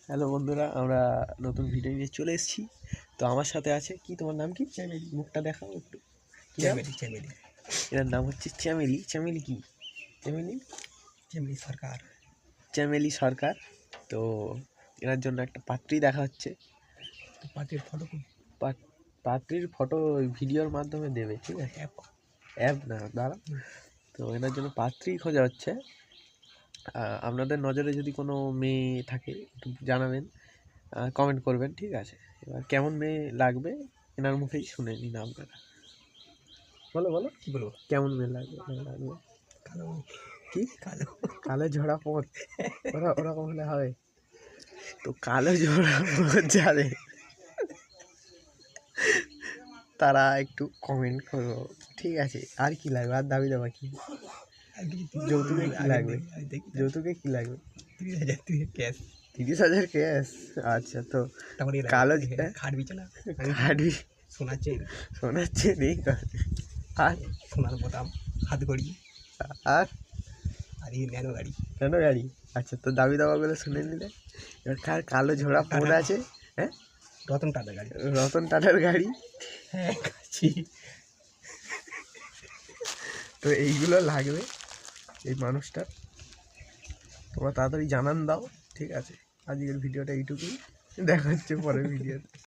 Hello বন্ধুরা, আমরা নতুন ভিডিও নিয়ে চলে এসেছি। তো আমার সাথে আছে কি, তোমার নাম কি? চ্যামেলি, মুখটা দেখাও একটু। চ্যামেলি চ্যামেলি এর নাম হচ্ছে চ্যামেলি। চ্যামেলি কি? চ্যামেলি চ্যামেলি সরকার। চ্যামেলি সরকার। তো এনার জন্য একটা পাত্রী দেখা হচ্ছে। পার্টির ফটো পাত্রীর ফটো ভিডিওর মাধ্যমে দেবে, ঠিক আছে? অ্যাপ না, দাঁড়া। তো এনার জন্য পাত্রী খোঁজা হচ্ছে। আপনাদের নজরে যদি কোনো মেয়ে থাকে একটু জানাবেন, কমেন্ট করবেন, ঠিক আছে? এবার কেমন মেয়ে লাগবে এনার মুখেই শুনে নিন আপনারা। বলো বলো, কি বলবো? কেমন মেয়ে লাগবে? কালো কি? কালো কালো ঝোড়া পোঁত? ওরকম হলে হবে? তো কালো ঝোড়া পোঁত যাদের, তারা একটু কমেন্ট করো, ঠিক আছে? আর কি লাগবে? আর দাবি দেওয়া কি? যৌতুকে কি লাগবে? যৌতুকে কি লাগবে? 30,000 ক্যাশ। 30,000 ক্যাশ? আচ্ছা। তো তারপরে কালো খাট বিছানা, খাটবি, সোনার চেন, সোনার চেনি, আর সোনার বোতাম, হাত ঘড়ি, আর আর এই ন্যানো গাড়ি। কেন গাড়ি? আচ্ছা, তো দাবি দাওয়াগুলো শুনে নিলে। এবার কার কালো ঝোড়া পোঁত আছে? হ্যাঁ, রতন টাটা গাড়ি। রতন টাটার গাড়ি। হ্যাঁ, কাছি। তো এইগুলো লাগবে এই মানুষটা। তোমরা তাড়াতাড়ি জানান দাও, ঠিক আছে? আজকের ভিডিওটা এইটুকুই, দেখা হচ্ছে পরের ভিডিওতে।